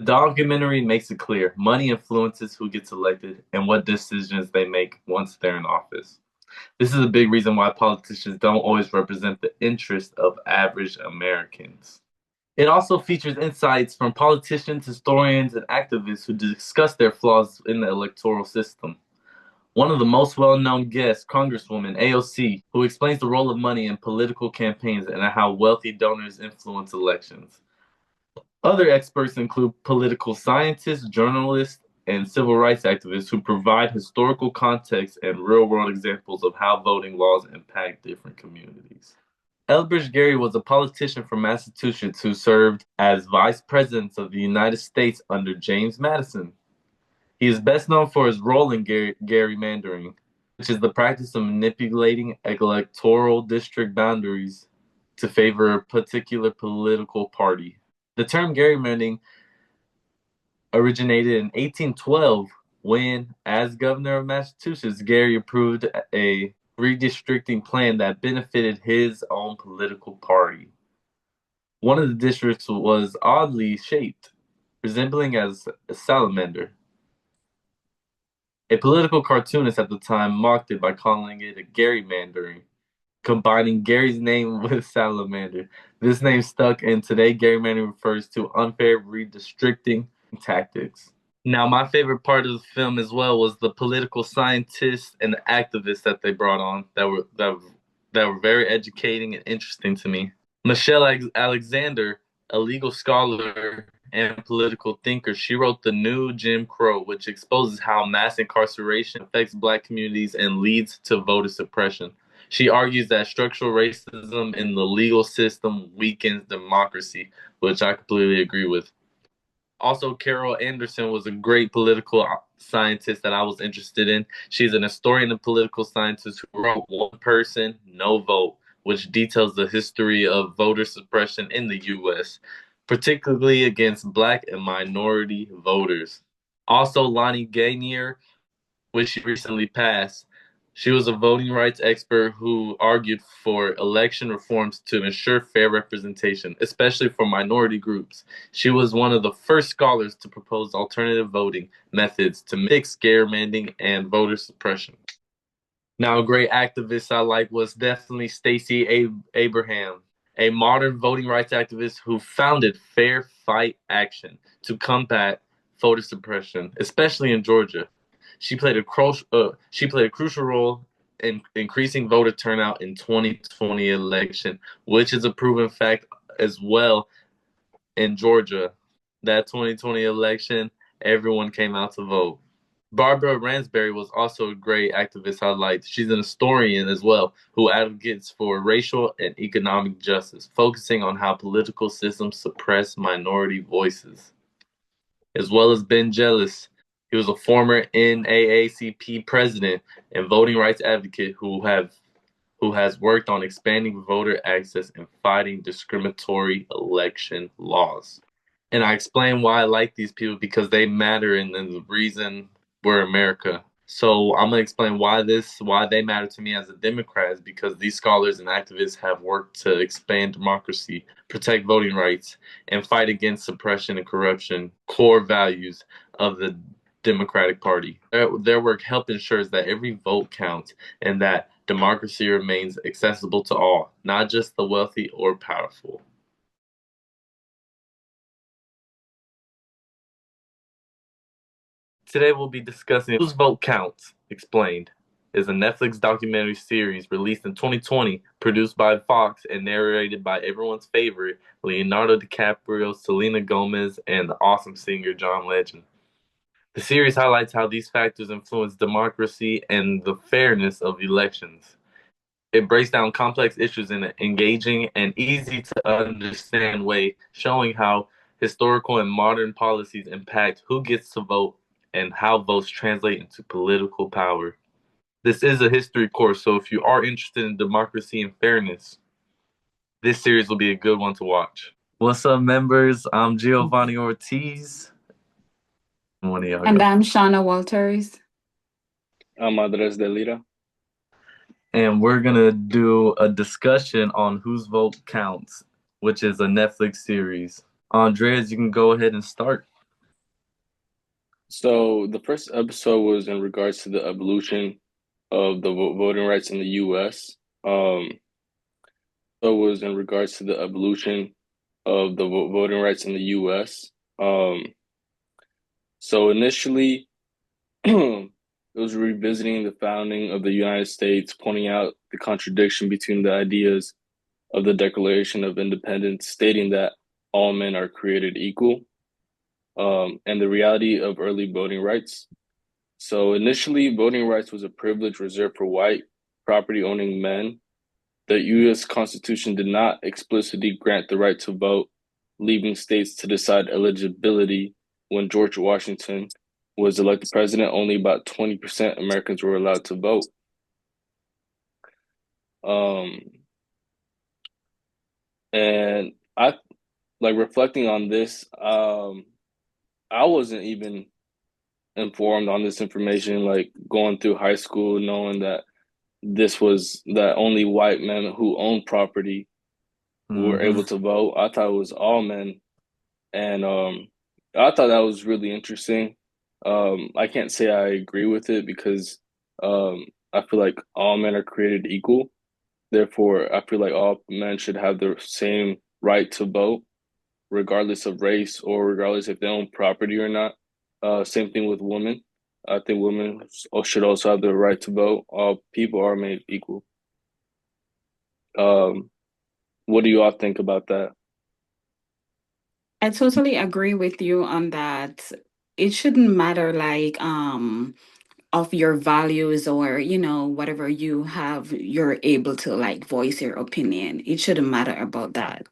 The documentary makes it clear money influences who gets elected and what decisions they make once they're in office. This is a big reason why politicians don't always represent the interests of average Americans. It also features insights from politicians, historians, and activists who discuss their flaws in the electoral system. One of the most well known guests, Congresswoman AOC, who explains the role of money in political campaigns and how wealthy donors influence elections. Other experts include political scientists, journalists, and civil rights activists who provide historical context and real world examples of how voting laws impact different communities. Elbridge Gerry was a politician from Massachusetts who served as vice president of the United States under James Madison. He is best known for his role in gerrymandering, which is the practice of manipulating electoral district boundaries to favor a particular political party. The term gerrymandering originated in 1812 when, as governor of Massachusetts, Gerry approved a redistricting plan that benefited his own political party. One of the districts was oddly shaped, resembling as a salamander. A political cartoonist at the time mocked it by calling it a gerrymandering, combining Gary's name with salamander. This name stuck, and today gerrymandering refers to unfair redistricting tactics. Now, my favorite part of the film as well was the political scientists and the activists that they brought on that were very educating and interesting to me. Michelle Alexander, a legal scholar and political thinker, she wrote The New Jim Crow, which exposes how mass incarceration affects Black communities and leads to voter suppression. She argues that structural racism in the legal system weakens democracy, which I completely agree with. Also, Carol Anderson was a great political scientist that I was interested in. She's an historian and political scientist who wrote One Person, No Vote, which details the history of voter suppression in the US, particularly against Black and minority voters. Also, Lonnie Gainier, which she recently passed. She was a voting rights expert who argued for election reforms to ensure fair representation, especially for minority groups. She was one of the first scholars to propose alternative voting methods to fix gerrymandering and voter suppression. Now, a great activist I like was definitely Stacey Abraham, a modern voting rights activist who founded Fair Fight Action to combat voter suppression, especially in Georgia. She played a crucial role in increasing voter turnout in 2020 election, which is a proven fact as well in Georgia. That 2020 election, everyone came out to vote. Barbara Ransbury was also a great activist I liked. She's an historian as well who advocates for racial and economic justice, focusing on how political systems suppress minority voices. As well as Ben Jealous. He was a former NAACP president and voting rights advocate who has worked on expanding voter access and fighting discriminatory election laws. And I explain why I like these people because they matter and the reason we're America. So I'm gonna explain why they matter to me as a Democrat is because these scholars and activists have worked to expand democracy, protect voting rights, and fight against suppression and corruption, core values of the Democratic Party. Their work help ensures that every vote counts and that democracy remains accessible to all, not just the wealthy or powerful. Today we'll be discussing Whose Vote Counts Explained is a Netflix documentary series released in 2020, produced by Fox and narrated by everyone's favorite Leonardo DiCaprio, Selena Gomez, and the awesome singer John Legend. The series highlights how these factors influence democracy and the fairness of elections. It breaks down complex issues in an engaging and easy to understand way, showing how historical and modern policies impact who gets to vote and how votes translate into political power. This is a history course, so if you are interested in democracy and fairness, this series will be a good one to watch. What's up, members? I'm Giovanni Ortiz. One of y'all And go. I'm Shauna Walters. I'm Andres de Lira. And we're gonna do a discussion on Whose Vote Counts, which is a Netflix series. Andres, you can go ahead and start. So the first episode was in regards to the evolution of the voting rights in the U.S. So it was in regards to the evolution of the voting rights in the U.S. So initially, it was revisiting the founding of the United States, pointing out the contradiction between the ideas of the Declaration of Independence, stating that all men are created equal, and the reality of early voting rights. So initially, voting rights was a privilege reserved for white property owning men. The U.S. Constitution did not explicitly grant the right to vote, leaving states to decide eligibility. When George Washington was elected president, only about 20% Americans were allowed to vote. Um, and I like reflecting on this, I wasn't even informed on this information, like going through high school, knowing that this was that only white men who owned property were Hmm. able to vote. I thought it was all men, and I thought that was really interesting. I can't say I agree with it because I feel like all men are created equal. Therefore, I feel like all men should have the same right to vote, regardless of race or regardless if they own property or not. Same thing with women. I think women should also have the right to vote. All people are made equal. Um, what do you all think about that? I totally agree with you on that. It shouldn't matter of your values or whatever you have, you're able to like voice your opinion. It shouldn't matter about that.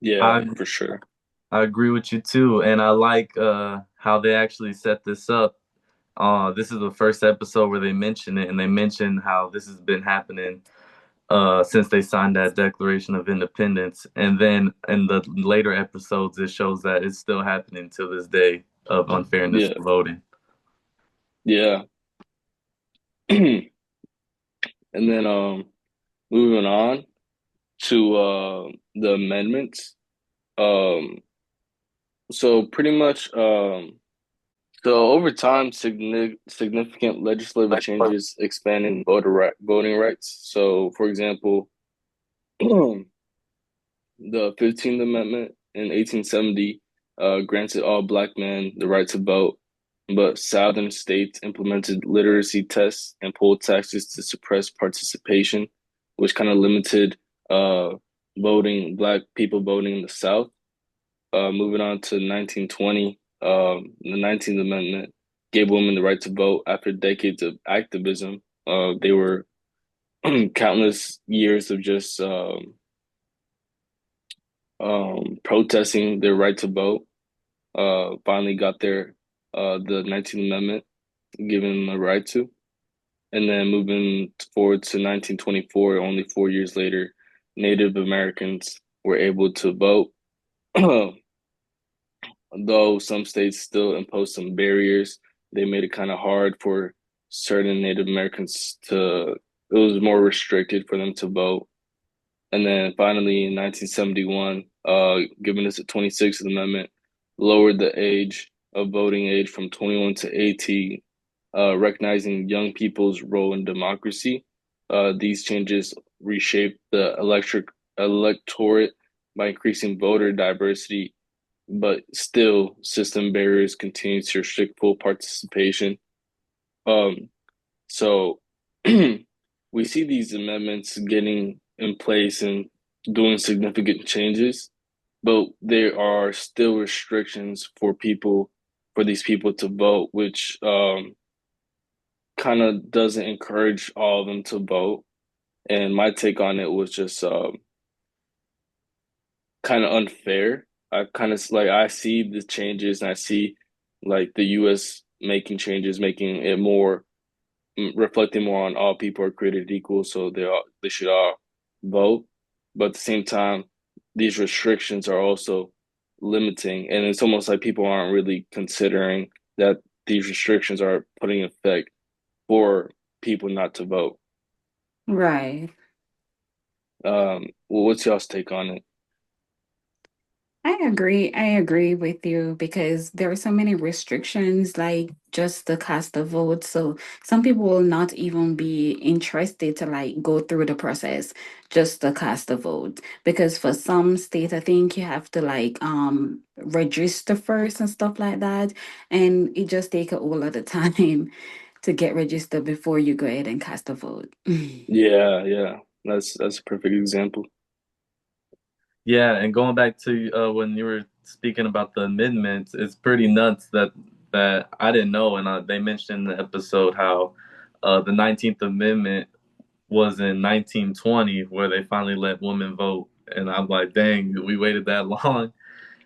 Yeah, I for sure. I agree with you too, and I like how they actually set this up. This is the first episode where they mention it, and they mention how this has been happening since they signed that Declaration of Independence. And then in the later episodes, it shows that it's still happening to this day of unfairness Yeah, for voting. yeah. And then moving on to the amendments. Um so pretty much so over time significant legislative changes expanding voting rights. So for example, the 15th Amendment in 1870 granted all black men the right to vote, but Southern states implemented literacy tests and poll taxes to suppress participation, which kind of limited uh, black people voting in the South. Moving on to 1920, the 19th Amendment gave women the right to vote after decades of activism. They were countless years of just protesting their right to vote, finally got the 19th Amendment giving them the right to. And then moving forward to 1924, only 4 years later, Native Americans were able to vote, though some states still imposed some barriers. They made it kind of hard for certain Native Americans it was more restricted for them to vote. And then finally in 1971, giving us a 26th Amendment, lowered the voting age from 21 to 18, recognizing young people's role in democracy. These changes reshaped the electorate by increasing voter diversity, but still system barriers continue to restrict full participation. Um, so we see these amendments getting in place and doing significant changes, but there are still restrictions for these people to vote, which kind of doesn't encourage all of them to vote. And my take on it was just kind of unfair. I kind of like I see the changes and I see like the U.S. making changes, making it more reflecting more on all people are created equal, so they should all vote. But at the same time, these restrictions are also limiting, and it's almost like people aren't really considering that these restrictions are putting effect for people not to vote. Right. Well, what's y'all's take on it? I agree with you because there are so many restrictions, like just the cast of votes. So some people will not even be interested to like go through the process, just the cast of vote. Because for some states, I think you have to like register first and stuff like that. And it just take a whole lot of time to get registered before you go ahead and cast a vote. Yeah, yeah. That's a perfect example. Yeah, and going back to when you were speaking about the amendments, it's pretty nuts that I didn't know, and they mentioned in the episode how the 19th Amendment was in 1920, where they finally let women vote, and I'm like, dang, we waited that long.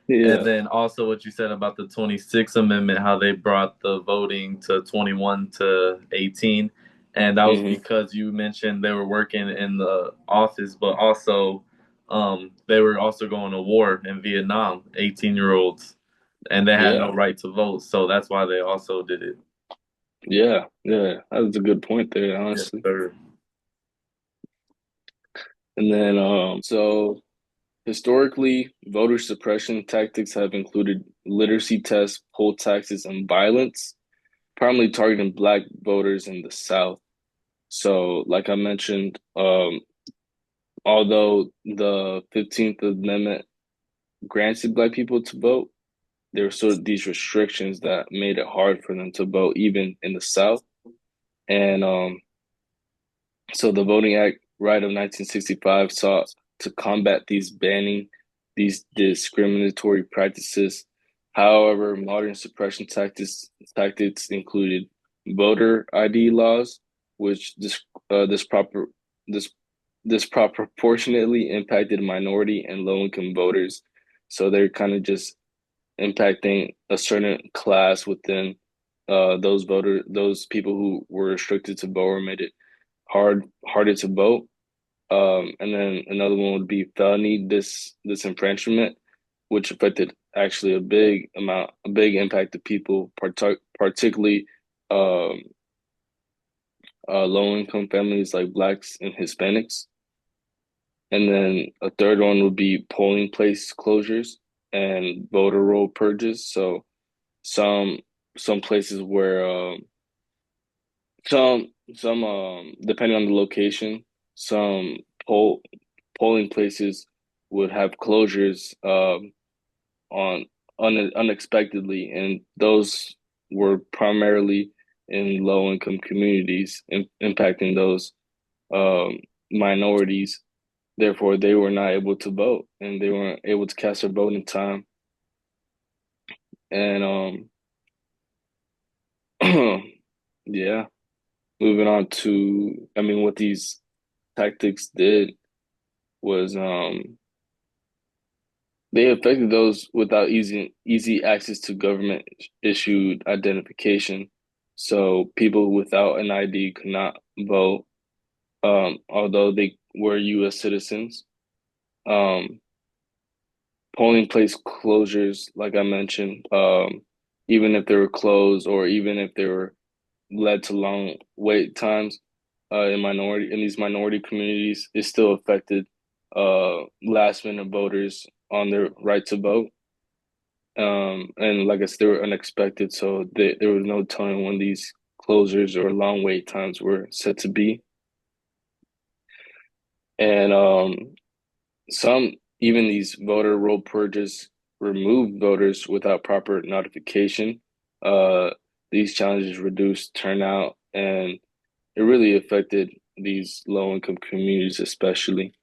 And Yeah. then also what you said about the 26th Amendment, how they brought the voting to 21 to 18. And that was Hmm. because you mentioned they were working in the office, but also they were also going to war in Vietnam, 18-year-olds, and they had no Yeah. right to vote. So that's why they also did it. Yeah. Yeah. That's a good point there, Yes, honestly. sir. And then so historically, voter suppression tactics have included literacy tests, poll taxes, and violence, primarily targeting Black voters in the South. So, like I mentioned, although the 15th Amendment granted Black people to vote, there were sort of these restrictions that made it hard for them to vote, even in the South. And so the Voting Act right of 1965 sought to combat these banning these discriminatory practices. However, modern suppression tactics included voter ID laws, which this proper this disproportionately impacted minority and low income voters. So they're kind of just impacting a certain class within those people who were restricted to vote or made it harder to vote. And then another one would be felony disenfranchisement, which affected actually a big impact of people, particularly um, low income families like Blacks and Hispanics. And then a third one would be polling place closures and voter roll purges. So some some places where some depending on the location, some poll polling places would have closures on unexpectedly, and those were primarily in low income communities, impacting those um, minorities. Therefore, they were not able to vote, and they weren't able to cast their vote in time. And yeah, moving on to, I mean, what these tactics did was they affected those without easy access to government issued identification. So people without an ID could not vote, although they were U.S. citizens. Um, Polling place closures, like I mentioned, even if they were closed or even if they were led to long wait times in these minority communities, it still affected last minute voters on their right to vote. And like I said, they were unexpected, so there was no telling when these closures or long wait times were set to be. And some even these voter roll purges removed voters without proper notification. Uh, these challenges reduced turnout, and it really affected these low income communities, especially.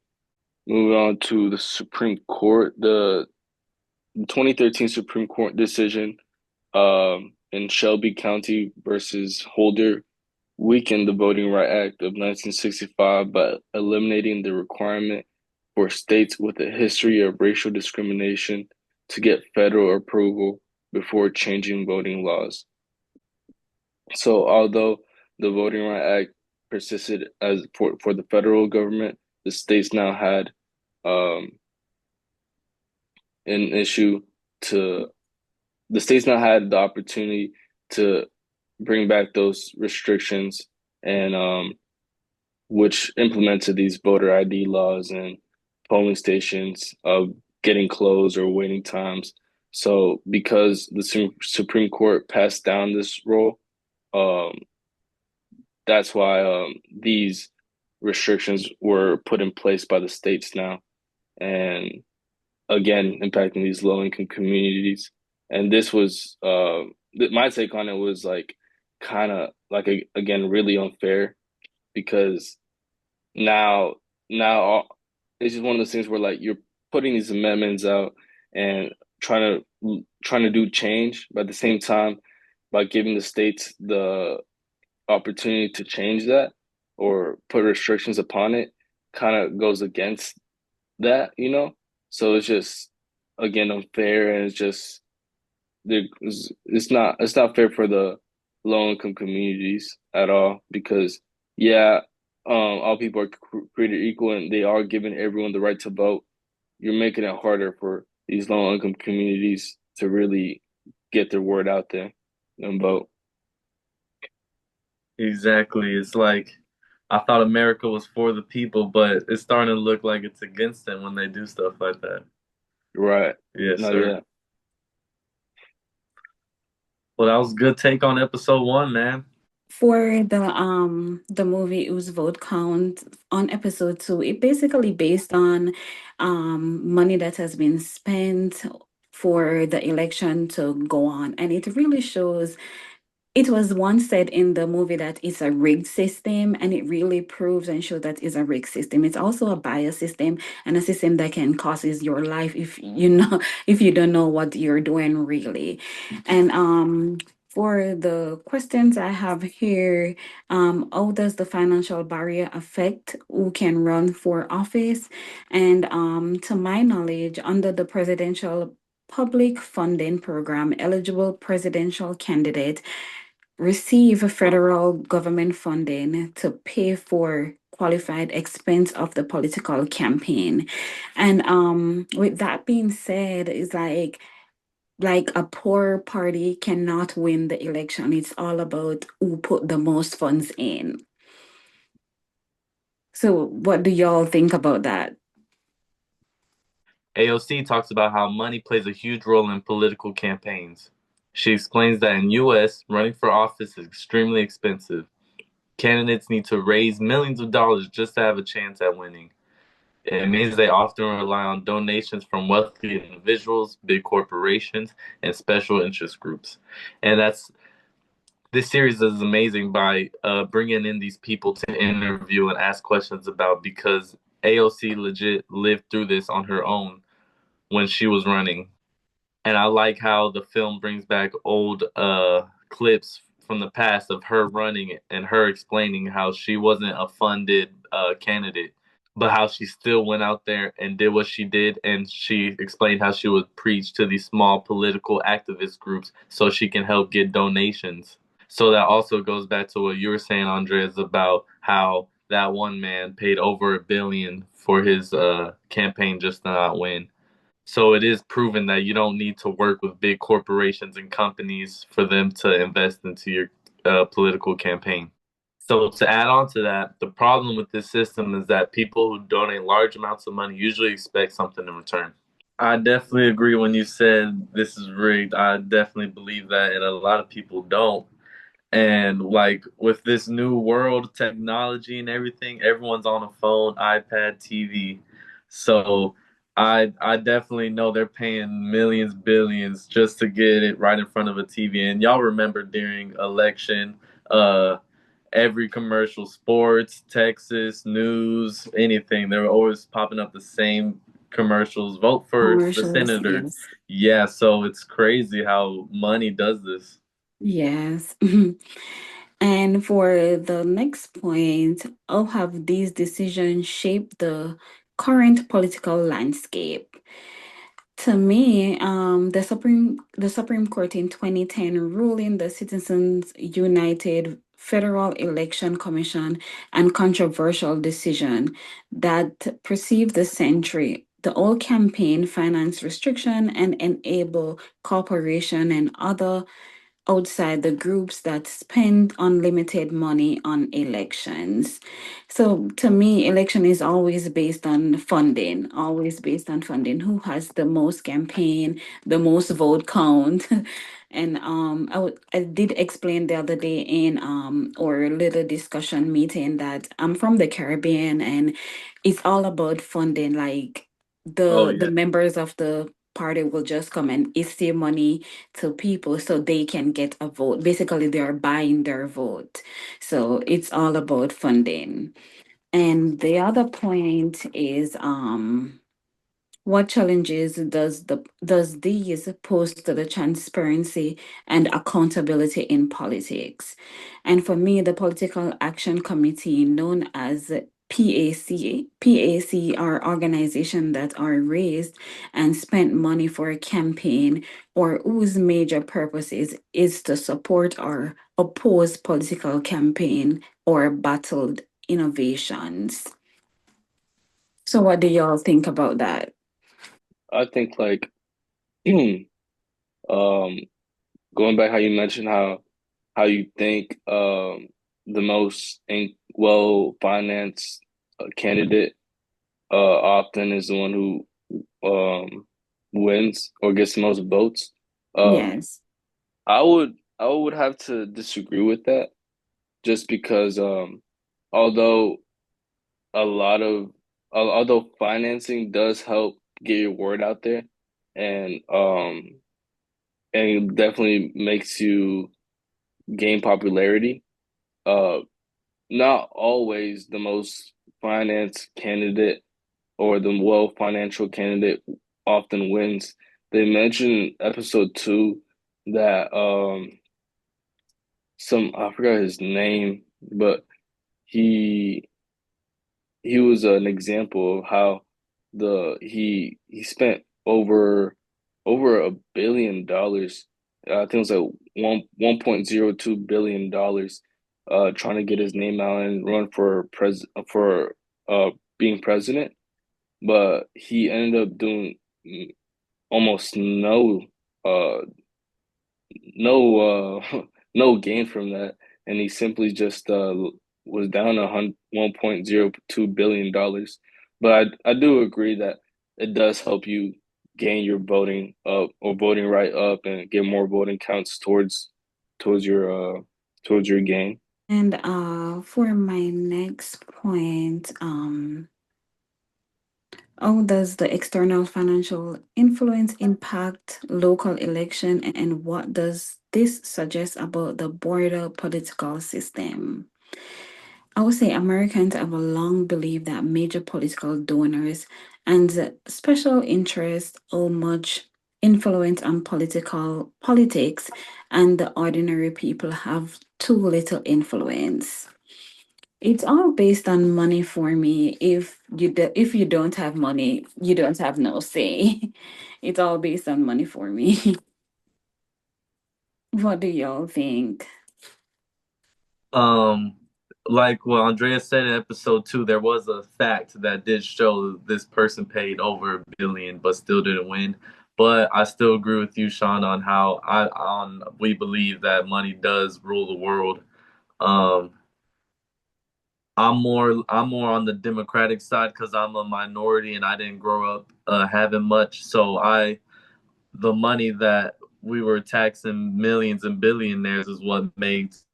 Moving on to the Supreme Court, the 2013 Supreme Court decision in Shelby County versus Holder weakened the Voting Right Act of 1965 by eliminating the requirement for states with a history of racial discrimination to get federal approval before changing voting laws. So, although the Voting Right Act persisted as for the federal government, the states now had um, an issue to the states now had the opportunity to bring back those restrictions and which implemented these voter ID laws and polling stations. getting closed or waiting times. So because the Supreme Court passed down this rule, um, that's why these restrictions were put in place by the states now, and again impacting these low income communities. And this was my take on it was like kind of like again really unfair because now now it's just one of those things where like you're putting these amendments out and trying to do change, but at the same time by giving the states the opportunity to change that or put restrictions upon it kind of goes against that, you know? So it's just again unfair, and it's not fair for the low income communities at all because yeah, all people are created equal and they are giving everyone the right to vote. You're making it harder for these low income communities to really get their word out there and vote. Exactly. It's like I thought America was for the people, but it's starting to look like it's against them when they do stuff like that. Right. Yes, No, sir. yeah. Well, that was a good take on episode one, man. For the movie Whose Vote Count on episode 2, it basically based on money that has been spent for the election to go on, and it really shows. It was once said in the movie that it's a rigged system, and it really proves and shows that it's a rigged system. It's also a bias system and a system that can causes your life if you know if you don't know what you're doing really. And for the questions I have here, how does the financial barrier affect who can run for office? And to my knowledge, under the presidential public funding program, eligible presidential candidate receive federal government funding to pay for qualified expense of the political campaign. And with that being said, it's like a poor party cannot win the election. It's all about who put the most funds in. So what do y'all think about that? AOC talks about how money plays a huge role in political campaigns. She explains that in US, running for office is extremely expensive. Candidates need to raise millions of dollars just to have a chance at winning. It means they often rely on donations from wealthy individuals, big corporations, and special interest groups. And that's this series is amazing by bringing in these people to interview and ask questions about because AOC legit lived through this on her own when she was running. And I like how the film brings back old clips from the past of her running and her explaining how she wasn't a funded candidate, but how she still went out there and did what she did. And she explained how she would preach to these small political activist groups so she can help get donations. So that also goes back to what you were saying, Andres, about how that one man paid over $1 billion for his campaign just to not win. So it is proven that you don't need to work with big corporations and companies for them to invest into your political campaign. So to add on to that, the problem with this system is that people who donate large amounts of money usually expect something in return. I definitely agree when you said this is rigged. I definitely believe that, and a lot of people don't. And like with this new world technology and everything, everyone's on a phone, iPad, TV. So I definitely know they're paying millions, billions just to get it right in front of a TV. And y'all remember during election, uh every commercial, sports, Texas, news, anything, they were always popping up the same commercials. Vote for the Commercials, senator. yes. Yeah, so it's crazy how money does this. Yes. And for the next point, how have these decisions shaped the current political landscape? To me, the Supreme Court in 2010 ruling the Citizens United Federal Election Commission and controversial decision that perceived the century the old campaign finance restriction and enable corporation and other outside the groups that spend unlimited money on elections. So to me, election is always based on funding, always based on funding. Who has the most campaign, the most vote count? And I did explain the other day in our little discussion meeting that I'm from the Caribbean, and it's all about funding. Like Oh the yeah. members of the party will just come and issue money to people so they can get a vote. Basically, they are buying their vote. So it's all about funding. And the other point is what challenges does these pose to the transparency and accountability in politics? And for me, the Political Action Committee, known as PAC are organizations that are raised and spent money for a campaign or whose major purpose is to support or oppose political campaign or battled innovations. So what do y'all think about that? I think like um going back how you mentioned how you think the most well financed candidate often is the one who wins or gets the most votes. Um, Yes. I would have to disagree with that just because although a lot of although financing does help get your word out there and it definitely makes you gain popularity. Uh, Not always the most financed candidate or the well financial candidate often wins. They mentioned in episode two that some I forgot his name, but he he was an example of how he spent over $1 billion. I think it was like 1.02 billion dollars trying to get his name out and run for uh being president, but he ended up doing almost uh no no gain from that, and he simply just was down $1.02 billion. But I do agree that it does help you gain your voting up or voting right up and get more voting counts towards towards your gain. And for my next point, how does the external financial influence impact local election, and what does this suggest about the broader political system? I would say Americans have a long believed that major political donors and special interests owe much influence on political politics, and the ordinary people have too little influence. It's all based on money for me. If you don't have money, you don't have no say. It's all based on money for me. What do y'all think? Um, like what Andrea said in episode two, there was a fact that did show this person paid over $1 billion, but still didn't win. But I still agree with you, Sean, on how we believe that money does rule the world. Um, I'm more on the Democratic side because I'm a minority and I didn't grow up having much. So the money that we were taxing millions and billionaires is what makes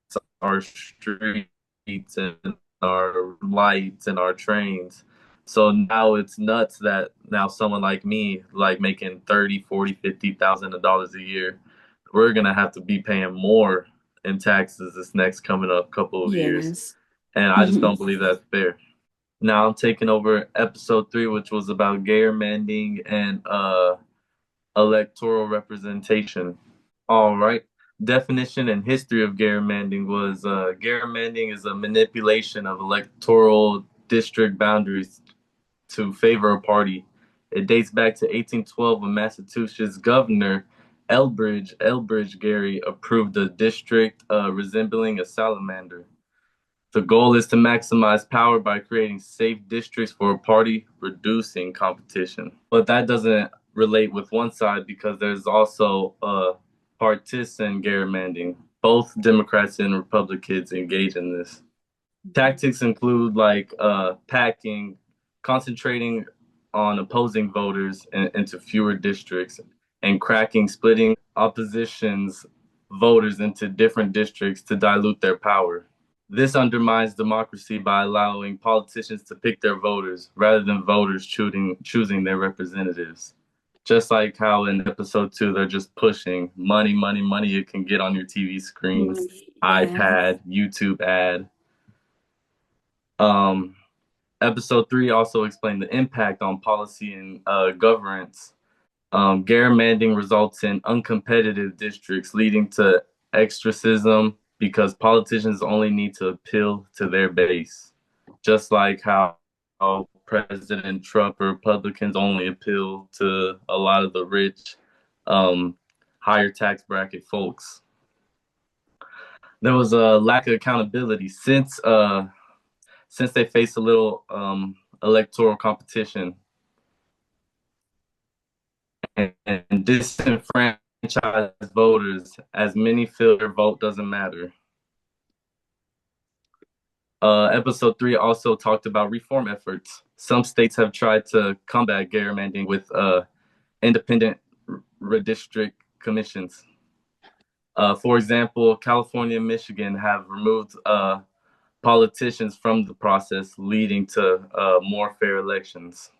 our streets and our lights and our trains. So now it's nuts that now someone like me, like making 30, 40, 50,000 dollars a year, we're gonna have to be paying more in taxes this next coming up couple of years. Yes. And I just don't believe that's fair. Now I'm taking over episode three, which was about gerrymandering and electoral representation. All right. Definition and history of gerrymandering was gerrymandering is a manipulation of electoral district boundaries to favor a party. It dates back to 1812 when Massachusetts Governor Elbridge Gerry approved a district resembling a salamander. The goal is to maximize power by creating safe districts for a party, reducing competition. But that doesn't relate with one side because there's also partisan gerrymandering. Both Democrats and Republicans engage in this. Tactics include like packing, concentrating on opposing voters into fewer districts, and cracking, splitting opposition's voters into different districts to dilute their power. This undermines democracy by allowing politicians to pick their voters rather than voters choosing their representatives. Just like how in episode 2, they're just pushing money, money, money you can get on your TV screens, Yes. iPad, YouTube ad. Um, Episode 3 also explained the impact on policy and governance. Gerrymandering results in uncompetitive districts, leading to extracism because politicians only need to appeal to their base. Just like how President Trump or Republicans only appeal to a lot of the rich, um, higher tax bracket folks. There was a lack of accountability since they face a little electoral competition and disenfranchised voters, as many feel their vote doesn't matter. Episode 3 also talked about reform efforts. Some states have tried to combat gerrymandering with independent redistrict commissions. For example, California and Michigan have removed politicians from the process, leading to more fair elections.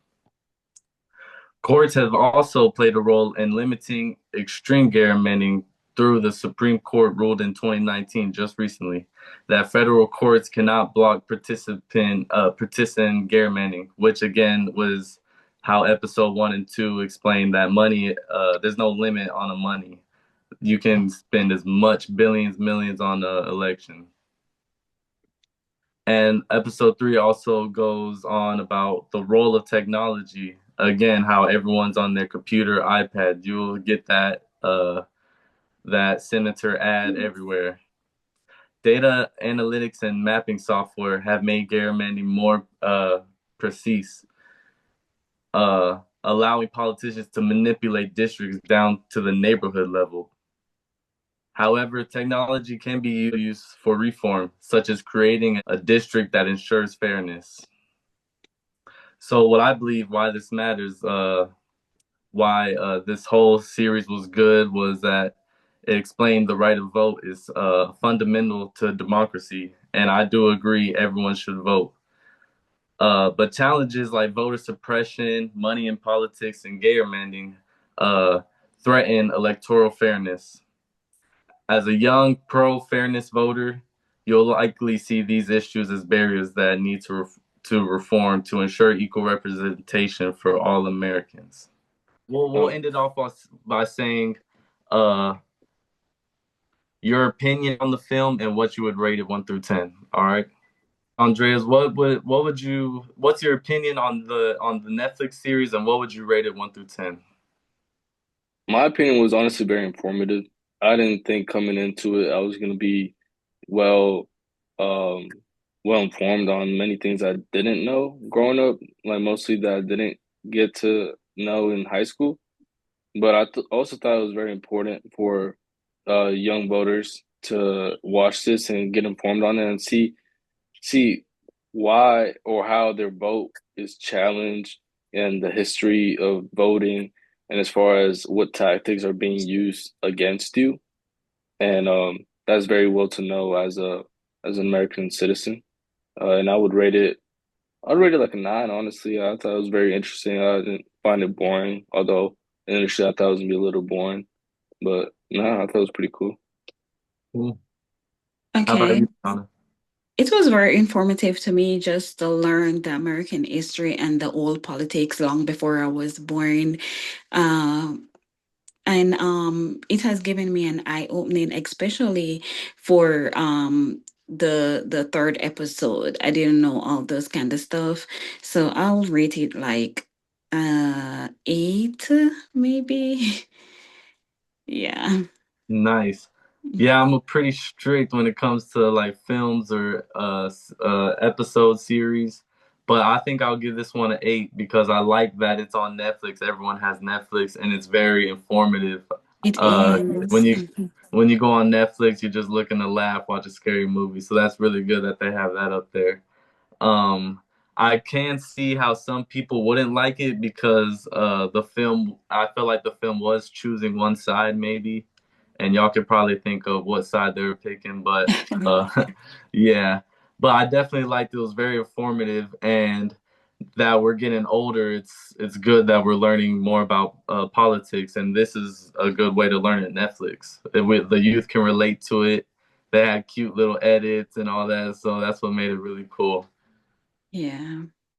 Courts have also played a role in limiting extreme gerrymandering through the Supreme Court ruled in 2019, just recently, that federal courts cannot block partisan gerrymandering, which again was how episode 1 and 2 explained that money, there's no limit on the money. You can spend as much billions, millions on the election. And episode 3 also goes on about the role of technology. Again, how everyone's on their computer, iPad. You'll get that senator ad everywhere. Data analytics and mapping software have made gerrymandering more precise, allowing politicians to manipulate districts down to the neighborhood level. However, technology can be used for reform, such as creating a district that ensures fairness. So, what I believe why this matters, why this whole series was good, was that it explained the right of vote is fundamental to democracy, and I do agree everyone should vote. But challenges like voter suppression, money in politics, and gerrymandering threaten electoral fairness. As a young pro-fairness voter, you'll likely see these issues as barriers that need to reform to ensure equal representation for all Americans. We'll Um, end it off by saying uh, your opinion on the film and what you would rate it 1 through 10. All right, Andreas, what's your opinion on the Netflix series and what would you rate it 1 through 10? my opinion was honestly very informative. I didn't think coming into it I was gonna be well um well informed on many things I didn't know growing up, like mostly that I didn't get to know in high school. But I th also thought it was very important for young voters to watch this and get informed on it and see why or how their vote is challenged and the history of voting and as far as what tactics are being used against you. And that's very well to know as an American citizen. And I'd rate it like a 9, honestly. I thought it was very interesting. I didn't find it boring, although initially I thought it was gonna be a little boring. But no, I thought it was pretty cool. Cool. How about Okay. you, Donna? It was very informative to me just to learn the American history and the old politics long before I was born. Um, and it has given me an eye opening, especially for the third episode. I didn't know all those kind of stuff, so I'll rate it like 8, maybe. Yeah. Nice. Yeah, I'm a pretty strict when it comes to like films or episode series, but I think I'll give this one an 8 because I like that it's on Netflix. Everyone has Netflix and it's very informative. It Uh, when is. you when you go on Netflix, you're just looking to laugh, watch a scary movie. So that's really good that they have that up there. Um, I can see how some people wouldn't like it because the film. I feel like the film was choosing one side, maybe, and y'all could probably think of what side they were picking. But yeah, but I definitely liked it. It was very informative, and that we're getting older, it's good that we're learning more about politics, and this is a good way to learn it. Netflix, the youth can relate to it. They had cute little edits and all that, so that's what made it really cool. Yeah.